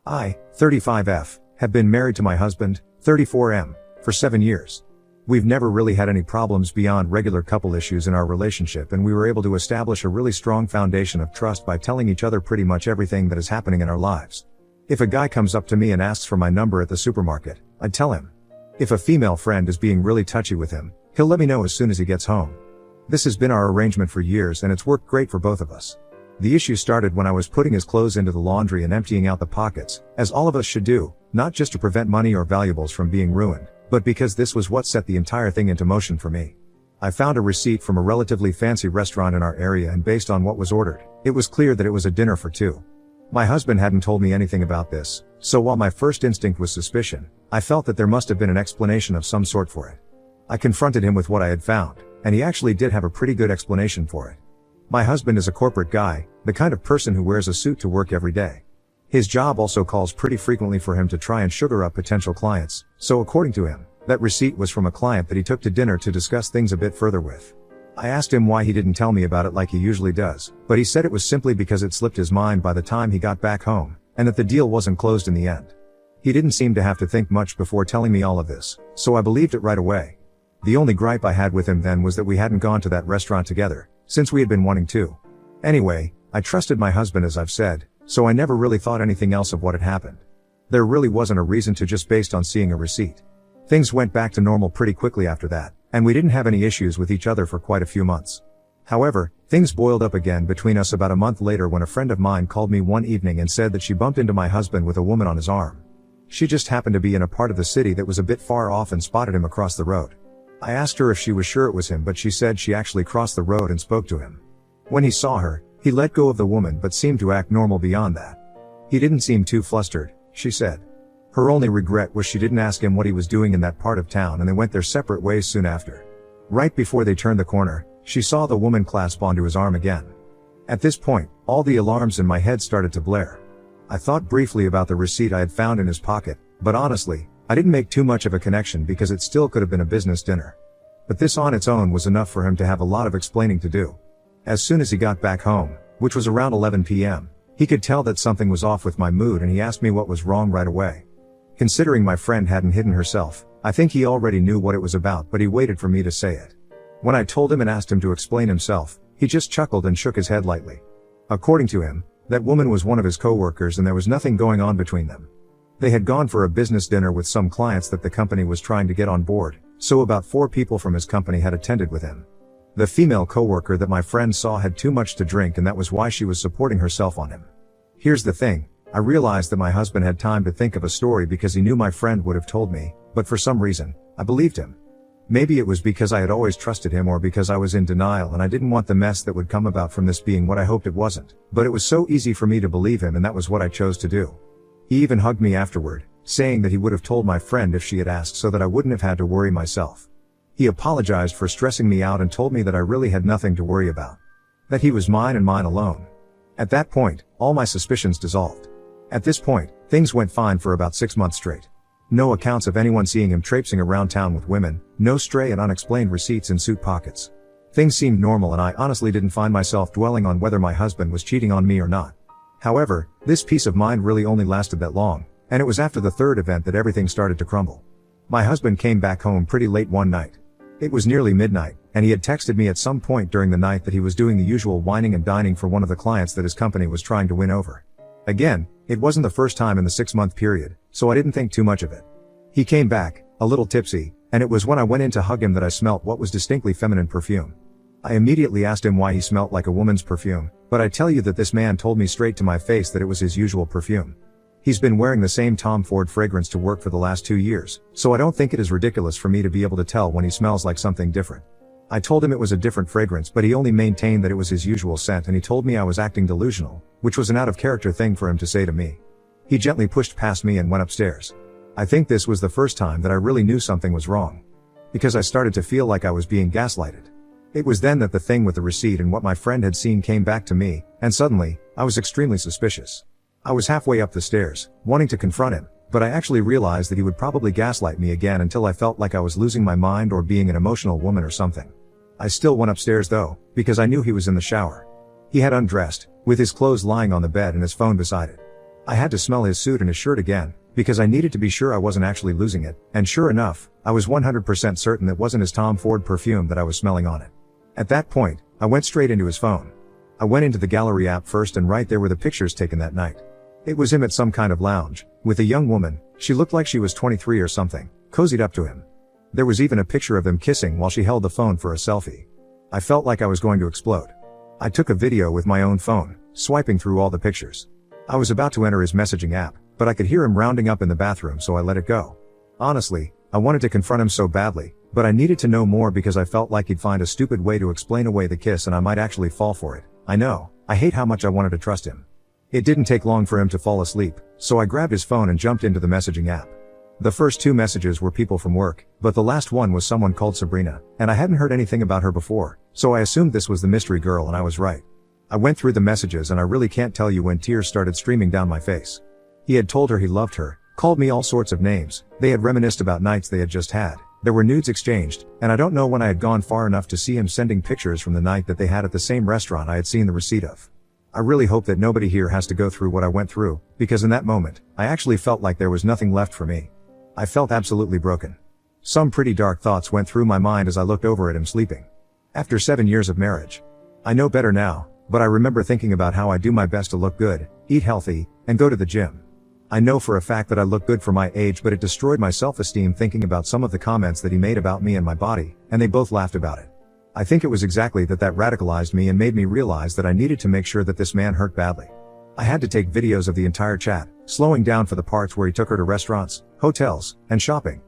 I, 35F, have been married to my husband, 34M, for 7 years. We've never really had any problems beyond regular couple issues in our relationship, and we were able to establish a really strong foundation of trust by telling each other pretty much everything that is happening in our lives. If a guy comes up to me and asks for my number at the supermarket, I'd tell him. If a female friend is being really touchy with him, he'll let me know as soon as he gets home. This has been our arrangement for years, and it's worked great for both of us. The issue started when I was putting his clothes into the laundry and emptying out the pockets, as all of us should do, not just to prevent money or valuables from being ruined, but because this was what set the entire thing into motion for me. I found a receipt from a relatively fancy restaurant in our area, and based on what was ordered, it was clear that it was a dinner for two. My husband hadn't told me anything about this, so while my first instinct was suspicion, I felt that there must have been an explanation of some sort for it. I confronted him with what I had found, and he actually did have a pretty good explanation for it. My husband is a corporate guy, the kind of person who wears a suit to work every day. His job also calls pretty frequently for him to try and sugar up potential clients, so according to him, that receipt was from a client that he took to dinner to discuss things a bit further with. I asked him why he didn't tell me about it like he usually does, but he said it was simply because it slipped his mind by the time he got back home, and that the deal wasn't closed in the end. He didn't seem to have to think much before telling me all of this, so I believed it right away. The only gripe I had with him then was that we hadn't gone to that restaurant together, since we had been wanting to. Anyway, I trusted my husband, as I've said, so I never really thought anything else of what had happened. There really wasn't a reason to, just based on seeing a receipt. Things went back to normal pretty quickly after that, and we didn't have any issues with each other for quite a few months. However, things boiled up again between us about a month later when a friend of mine called me one evening and said that she bumped into my husband with a woman on his arm. She just happened to be in a part of the city that was a bit far off and spotted him across the road. I asked her if she was sure it was him, but she said she actually crossed the road and spoke to him. When he saw her, he let go of the woman but seemed to act normal beyond that. He didn't seem too flustered, she said. Her only regret was she didn't ask him what he was doing in that part of town, and they went their separate ways soon after. Right before they turned the corner, she saw the woman clasp onto his arm again. At this point, all the alarms in my head started to blare. I thought briefly about the receipt I had found in his pocket, but honestly, I didn't make too much of a connection because it still could have been a business dinner. But this on its own was enough for him to have a lot of explaining to do. As soon as he got back home, which was around 11 p.m., he could tell that something was off with my mood, and he asked me what was wrong right away. Considering my friend hadn't hidden herself, I think he already knew what it was about, but he waited for me to say it. When I told him and asked him to explain himself, he just chuckled and shook his head lightly. According to him, that woman was one of his coworkers and there was nothing going on between them. They had gone for a business dinner with some clients that the company was trying to get on board, so about 4 people from his company had attended with him. The female coworker that my friend saw had too much to drink, and that was why she was supporting herself on him. Here's the thing, I realized that my husband had time to think of a story because he knew my friend would have told me, but for some reason, I believed him. Maybe it was because I had always trusted him, or because I was in denial and I didn't want the mess that would come about from this being what I hoped it wasn't, but it was so easy for me to believe him, and that was what I chose to do. He even hugged me afterward, saying that he would have told my friend if she had asked so that I wouldn't have had to worry myself. He apologized for stressing me out and told me that I really had nothing to worry about. That he was mine and mine alone. At that point, all my suspicions dissolved. At this point, things went fine for about 6 months straight. No accounts of anyone seeing him traipsing around town with women, no stray and unexplained receipts in suit pockets. Things seemed normal, and I honestly didn't find myself dwelling on whether my husband was cheating on me or not. However, this peace of mind really only lasted that long, and it was after the third event that everything started to crumble. My husband came back home pretty late one night. It was nearly midnight, and he had texted me at some point during the night that he was doing the usual whining and dining for one of the clients that his company was trying to win over. Again, it wasn't the first time in the 6-month period, so I didn't think too much of it. He came back, a little tipsy, and it was when I went in to hug him that I smelt what was distinctly feminine perfume. I immediately asked him why he smelt like a woman's perfume, but I tell you that this man told me straight to my face that it was his usual perfume. He's been wearing the same Tom Ford fragrance to work for the last 2 years, so I don't think it is ridiculous for me to be able to tell when he smells like something different. I told him it was a different fragrance, but he only maintained that it was his usual scent, and he told me I was acting delusional, which was an out-of-character thing for him to say to me. He gently pushed past me and went upstairs. I think this was the first time that I really knew something was wrong. Because I started to feel like I was being gaslighted. It was then that the thing with the receipt and what my friend had seen came back to me, and suddenly, I was extremely suspicious. I was halfway up the stairs, wanting to confront him, but I actually realized that he would probably gaslight me again until I felt like I was losing my mind or being an emotional woman or something. I still went upstairs though, because I knew he was in the shower. He had undressed, with his clothes lying on the bed and his phone beside it. I had to smell his suit and his shirt again, because I needed to be sure I wasn't actually losing it, and sure enough, I was 100% certain it wasn't his Tom Ford perfume that I was smelling on it. At that point, I went straight into his phone. I went into the gallery app first, and right there were the pictures taken that night. It was him at some kind of lounge, with a young woman. She looked like she was 23 or something, cozied up to him. There was even a picture of them kissing while she held the phone for a selfie. I felt like I was going to explode. I took a video with my own phone, swiping through all the pictures. I was about to enter his messaging app, but I could hear him rounding up in the bathroom, so I let it go. Honestly, I wanted to confront him so badly, but I needed to know more because I felt like he'd find a stupid way to explain away the kiss and I might actually fall for it. I know, I hate how much I wanted to trust him. It didn't take long for him to fall asleep, so I grabbed his phone and jumped into the messaging app. The first 2 messages were people from work, but the last one was someone called Sabrina, and I hadn't heard anything about her before, so I assumed this was the mystery girl, and I was right. I went through the messages and I really can't tell you when tears started streaming down my face. He had told her he loved her, called me all sorts of names, they had reminisced about nights they had just had, there were nudes exchanged, and I don't know when I had gone far enough to see him sending pictures from the night that they had at the same restaurant I had seen the receipt of. I really hope that nobody here has to go through what I went through, because in that moment, I actually felt like there was nothing left for me. I felt absolutely broken. Some pretty dark thoughts went through my mind as I looked over at him sleeping. After 7 years of marriage. I know better now, but I remember thinking about how I do my best to look good, eat healthy, and go to the gym. I know for a fact that I look good for my age, but it destroyed my self-esteem thinking about some of the comments that he made about me and my body, and they both laughed about it. I think it was exactly that radicalized me and made me realize that I needed to make sure that this man hurt badly. I had to take videos of the entire chat, slowing down for the parts where he took her to restaurants, hotels, and shopping.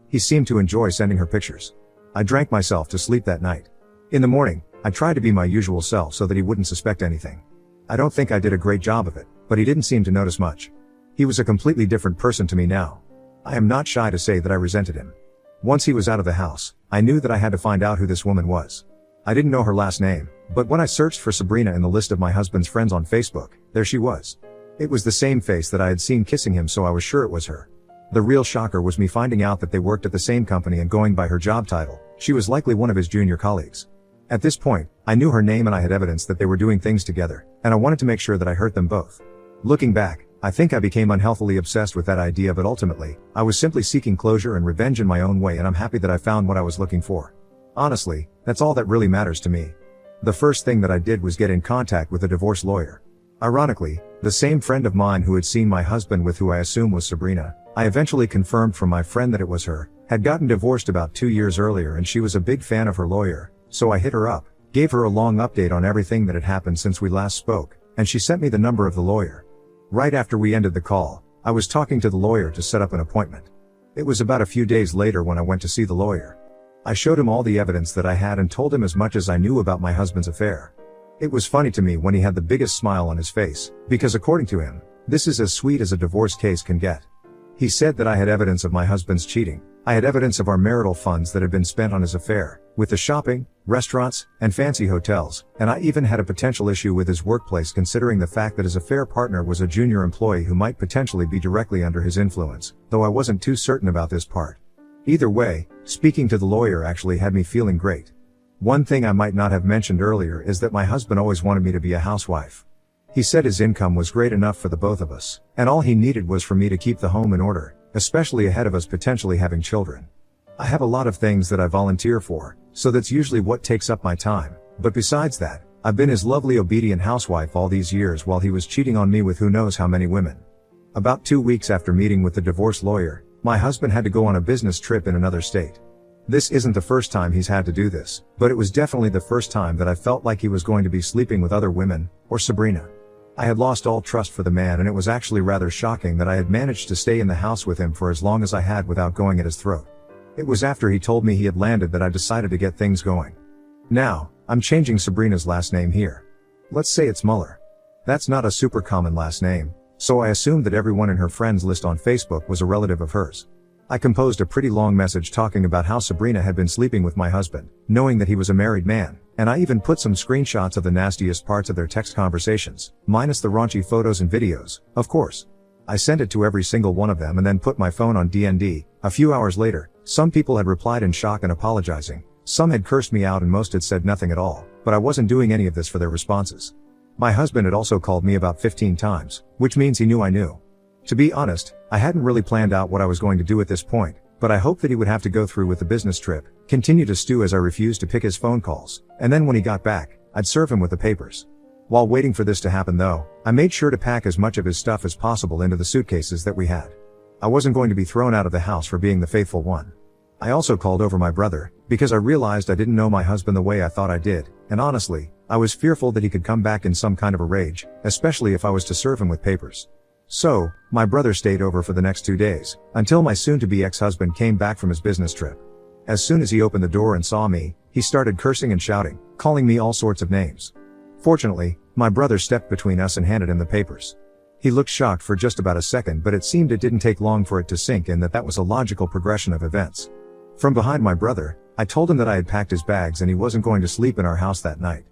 He seemed to enjoy sending her pictures. I drank myself to sleep that night. In the morning, I tried to be my usual self so that he wouldn't suspect anything. I don't think I did a great job of it, but he didn't seem to notice much. He was a completely different person to me now. I am not shy to say that I resented him. Once he was out of the house, I knew that I had to find out who this woman was. I didn't know her last name, but when I searched for Sabrina in the list of my husband's friends on Facebook, there she was. It was the same face that I had seen kissing him, so I was sure it was her. The real shocker was me finding out that they worked at the same company, and going by her job title, she was likely one of his junior colleagues. At this point, I knew her name and I had evidence that they were doing things together, and I wanted to make sure that I hurt them both. Looking back, I think I became unhealthily obsessed with that idea, but ultimately, I was simply seeking closure and revenge in my own way, and I'm happy that I found what I was looking for. Honestly, that's all that really matters to me. The first thing that I did was get in contact with a divorce lawyer. Ironically, the same friend of mine who had seen my husband with who I assume was Sabrina, I eventually confirmed from my friend that it was her, had gotten divorced about 2 years earlier, and she was a big fan of her lawyer, so I hit her up, gave her a long update on everything that had happened since we last spoke, and she sent me the number of the lawyer. Right after we ended the call, I was talking to the lawyer to set up an appointment. It was about a few days later when I went to see the lawyer. I showed him all the evidence that I had and told him as much as I knew about my husband's affair. It was funny to me when he had the biggest smile on his face, because according to him, this is as sweet as a divorce case can get. He said that I had evidence of my husband's cheating. I had evidence of our marital funds that had been spent on his affair, with the shopping, restaurants, and fancy hotels, and I even had a potential issue with his workplace, considering the fact that his affair partner was a junior employee who might potentially be directly under his influence, though I wasn't too certain about this part. Either way, speaking to the lawyer actually had me feeling great. One thing I might not have mentioned earlier is that my husband always wanted me to be a housewife. He said his income was great enough for the both of us, and all he needed was for me to keep the home in order, especially ahead of us potentially having children. I have a lot of things that I volunteer for, so that's usually what takes up my time, but besides that, I've been his lovely obedient housewife all these years while he was cheating on me with who knows how many women. About 2 weeks after meeting with the divorce lawyer, my husband had to go on a business trip in another state. This isn't the first time he's had to do this, but it was definitely the first time that I felt like he was going to be sleeping with other women, or Sabrina. I had lost all trust for the man, and it was actually rather shocking that I had managed to stay in the house with him for as long as I had without going at his throat. It was after he told me he had landed that I decided to get things going. Now, I'm changing Sabrina's last name here. Let's say it's Muller. That's not a super common last name, so I assumed that everyone in her friends list on Facebook was a relative of hers. I composed a pretty long message talking about how Sabrina had been sleeping with my husband, knowing that he was a married man, and I even put some screenshots of the nastiest parts of their text conversations, minus the raunchy photos and videos, of course. I sent it to every single one of them and then put my phone on DND. A few hours later, some people had replied in shock and apologizing, some had cursed me out, and most had said nothing at all, but I wasn't doing any of this for their responses. My husband had also called me about 15 times, which means he knew I knew. To be honest, I hadn't really planned out what I was going to do at this point, but I hoped that he would have to go through with the business trip, continue to stew as I refused to pick his phone calls, and then when he got back, I'd serve him with the papers. While waiting for this to happen though, I made sure to pack as much of his stuff as possible into the suitcases that we had. I wasn't going to be thrown out of the house for being the faithful one. I also called over my brother, because I realized I didn't know my husband the way I thought I did, and honestly, I was fearful that he could come back in some kind of a rage, especially if I was to serve him with papers. So, my brother stayed over for the next 2 days, until my soon-to-be ex-husband came back from his business trip. As soon as he opened the door and saw me, he started cursing and shouting, calling me all sorts of names. Fortunately, my brother stepped between us and handed him the papers. He looked shocked for just about a second, but it seemed it didn't take long for it to sink in that was a logical progression of events. From behind my brother, I told him that I had packed his bags and he wasn't going to sleep in our house that night.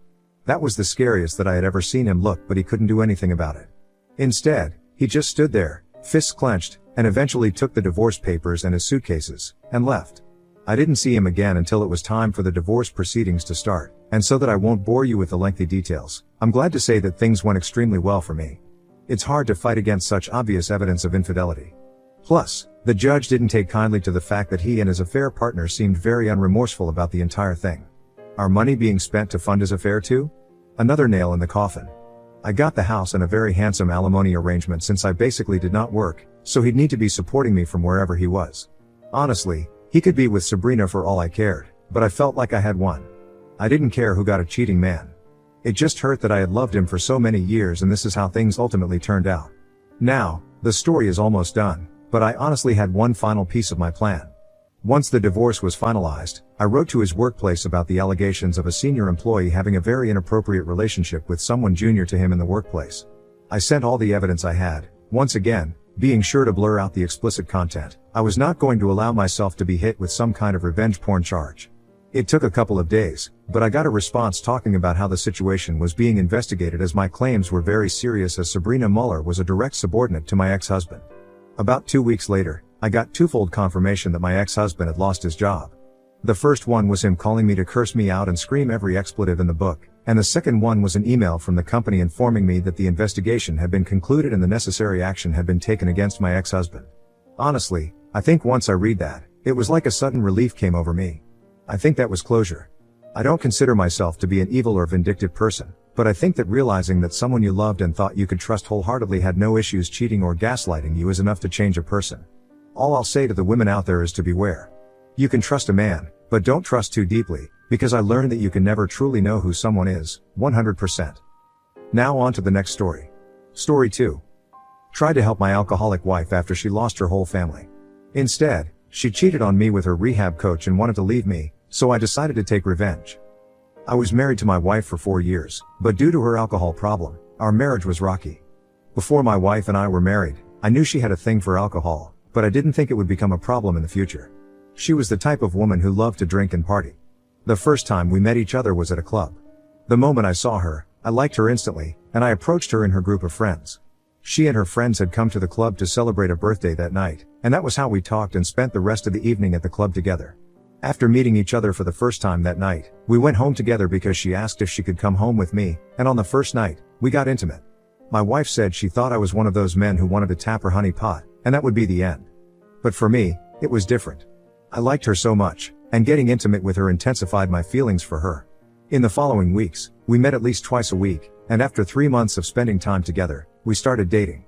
That was the scariest that I had ever seen him look, but he couldn't do anything about it. Instead, he just stood there, fists clenched, and eventually took the divorce papers and his suitcases, and left. I didn't see him again until it was time for the divorce proceedings to start, and so that I won't bore you with the lengthy details, I'm glad to say that things went extremely well for me. It's hard to fight against such obvious evidence of infidelity. Plus, the judge didn't take kindly to the fact that he and his affair partner seemed very unremorseful about the entire thing. Our money being spent to fund his affair too? Another nail in the coffin. I got the house and a very handsome alimony arrangement since I basically did not work, so he'd need to be supporting me from wherever he was. Honestly, he could be with Sabrina for all I cared, but I felt like I had won. I didn't care who got a cheating man. It just hurt that I had loved him for so many years, and this is how things ultimately turned out. Now, the story is almost done, but I honestly had one final piece of my plan. Once the divorce was finalized, I wrote to his workplace about the allegations of a senior employee having a very inappropriate relationship with someone junior to him in the workplace. I sent all the evidence I had, once again, being sure to blur out the explicit content. I was not going to allow myself to be hit with some kind of revenge porn charge. It took a couple of days, but I got a response talking about how the situation was being investigated as my claims were very serious, as Sabrina Muller was a direct subordinate to my ex-husband. About 2 weeks later, I got twofold confirmation that my ex-husband had lost his job. The first one was him calling me to curse me out and scream every expletive in the book, and the second one was an email from the company informing me that the investigation had been concluded and the necessary action had been taken against my ex-husband. Honestly, I think once I read that, it was like a sudden relief came over me. I think that was closure. I don't consider myself to be an evil or vindictive person, but I think that realizing that someone you loved and thought you could trust wholeheartedly had no issues cheating or gaslighting you is enough to change a person. All I'll say to the women out there is to beware. You can trust a man, but don't trust too deeply, because I learned that you can never truly know who someone is, 100%. Now on to the next story. Story 2. Tried to help my alcoholic wife after she lost her whole family. Instead, she cheated on me with her rehab coach and wanted to leave me, so I decided to take revenge. I was married to my wife for 4 years, but due to her alcohol problem, our marriage was rocky. Before my wife and I were married, I knew she had a thing for alcohol, but I didn't think it would become a problem in the future. She was the type of woman who loved to drink and party. The first time we met each other was at a club. The moment I saw her, I liked her instantly, and I approached her in her group of friends. She and her friends had come to the club to celebrate a birthday that night, and that was how we talked and spent the rest of the evening at the club together. After meeting each other for the first time that night, we went home together because she asked if she could come home with me, and on the first night, we got intimate. My wife said she thought I was one of those men who wanted to tap her honey pot, and that would be the end. But for me, it was different. I liked her so much, and getting intimate with her intensified my feelings for her. In the following weeks, we met at least twice a week, and after 3 months of spending time together, we started dating.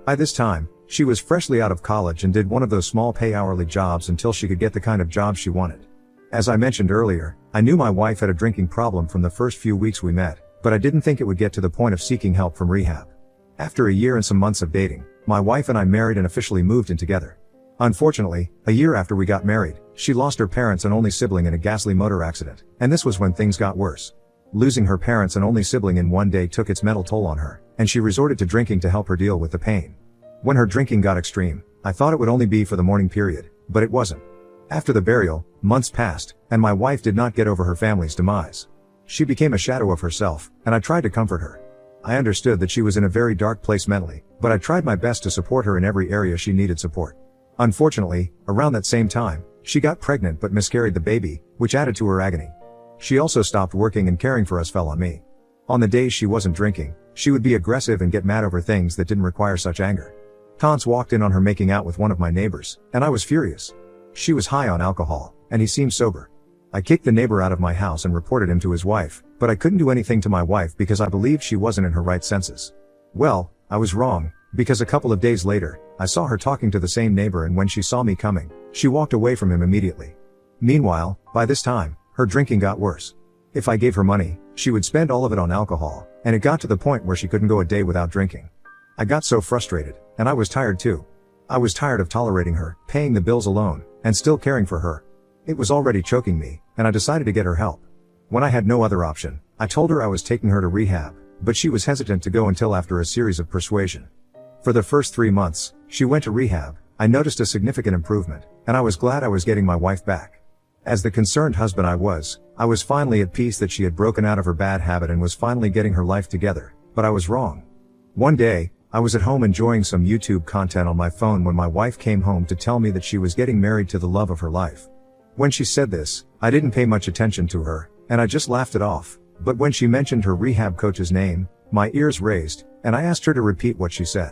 By this time, she was freshly out of college and did one of those small pay hourly jobs until she could get the kind of job she wanted. As I mentioned earlier, I knew my wife had a drinking problem from the first few weeks we met, but I didn't think it would get to the point of seeking help from rehab. After a year and some months of dating, my wife and I married and officially moved in together. Unfortunately, a year after we got married, she lost her parents and only sibling in a ghastly motor accident, and this was when things got worse. Losing her parents and only sibling in one day took its mental toll on her, and she resorted to drinking to help her deal with the pain. When her drinking got extreme, I thought it would only be for the mourning period, but it wasn't. After the burial, months passed, and my wife did not get over her family's demise. She became a shadow of herself, and I tried to comfort her. I understood that she was in a very dark place mentally, but I tried my best to support her in every area she needed support. Unfortunately, around that same time, she got pregnant but miscarried the baby, which added to her agony. She also stopped working, and caring for us fell on me. On the days she wasn't drinking, she would be aggressive and get mad over things that didn't require such anger. Hans walked in on her making out with one of my neighbors, and I was furious. She was high on alcohol, and he seemed sober. I kicked the neighbor out of my house and reported him to his wife, but I couldn't do anything to my wife because I believed she wasn't in her right senses. Well, I was wrong, because a couple of days later, I saw her talking to the same neighbor, and when she saw me coming, she walked away from him immediately. Meanwhile, by this time, her drinking got worse. If I gave her money, she would spend all of it on alcohol, and it got to the point where she couldn't go a day without drinking. I got so frustrated, and I was tired too. I was tired of tolerating her, paying the bills alone, and still caring for her. It was already choking me, and I decided to get her help. When I had no other option, I told her I was taking her to rehab, but she was hesitant to go until after a series of persuasion. For the first 3 months, she went to rehab. I noticed a significant improvement, and I was glad I was getting my wife back. As the concerned husband I was finally at peace that she had broken out of her bad habit and was finally getting her life together, but I was wrong. One day, I was at home enjoying some YouTube content on my phone when my wife came home to tell me that she was getting married to the love of her life. When she said this, I didn't pay much attention to her, and I just laughed it off, but when she mentioned her rehab coach's name, my ears raised, and I asked her to repeat what she said.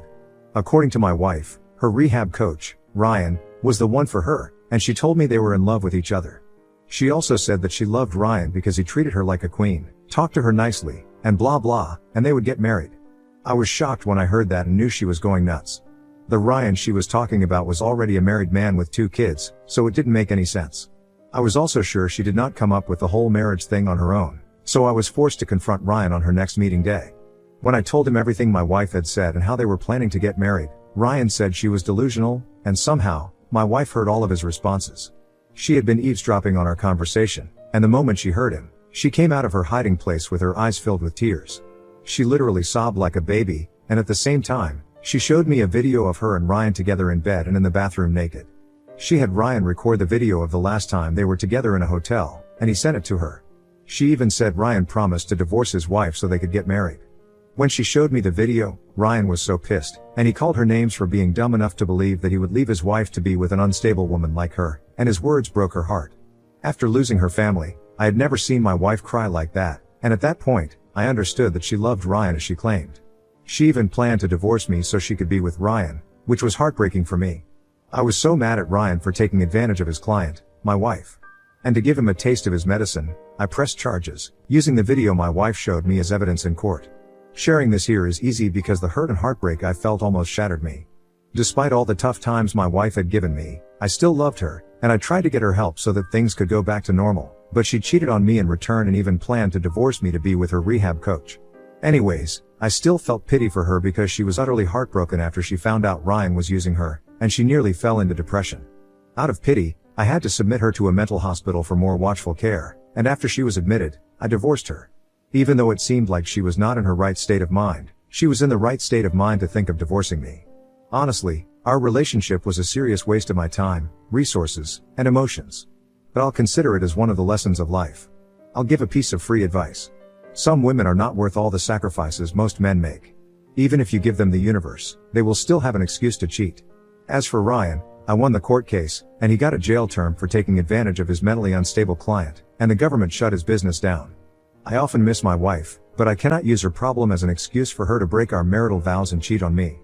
According to my wife, her rehab coach, Ryan, was the one for her, and she told me they were in love with each other. She also said that she loved Ryan because he treated her like a queen, talked to her nicely, and blah blah, and they would get married. I was shocked when I heard that and knew she was going nuts. The Ryan she was talking about was already a married man with 2 kids, so it didn't make any sense. I was also sure she did not come up with the whole marriage thing on her own, so I was forced to confront Ryan on her next meeting day. When I told him everything my wife had said and how they were planning to get married, Ryan said she was delusional, and somehow, my wife heard all of his responses. She had been eavesdropping on our conversation, and the moment she heard him, she came out of her hiding place with her eyes filled with tears. She literally sobbed like a baby, and at the same time, she showed me a video of her and Ryan together in bed and in the bathroom naked. She had Ryan record the video of the last time they were together in a hotel, and he sent it to her. She even said Ryan promised to divorce his wife so they could get married. When she showed me the video, Ryan was so pissed, and he called her names for being dumb enough to believe that he would leave his wife to be with an unstable woman like her, and his words broke her heart. After losing her family, I had never seen my wife cry like that, and at that point, I understood that she loved Ryan as she claimed. She even planned to divorce me so she could be with Ryan, which was heartbreaking for me. I was so mad at Ryan for taking advantage of his client, my wife. And to give him a taste of his medicine, I pressed charges, using the video my wife showed me as evidence in court. Sharing this here is easy because the hurt and heartbreak I felt almost shattered me. Despite all the tough times my wife had given me, I still loved her, and I tried to get her help so that things could go back to normal, but she cheated on me in return and even planned to divorce me to be with her rehab coach. Anyways, I still felt pity for her because she was utterly heartbroken after she found out Ryan was using her, and she nearly fell into depression. Out of pity, I had to submit her to a mental hospital for more watchful care, and after she was admitted, I divorced her. Even though it seemed like she was not in her right state of mind, she was in the right state of mind to think of divorcing me. Honestly, our relationship was a serious waste of my time, resources, and emotions. But I'll consider it as one of the lessons of life. I'll give a piece of free advice. Some women are not worth all the sacrifices most men make. Even if you give them the universe, they will still have an excuse to cheat. As for Ryan, I won the court case, and he got a jail term for taking advantage of his mentally unstable client, and the government shut his business down. I often miss my wife, but I cannot use her problem as an excuse for her to break our marital vows and cheat on me.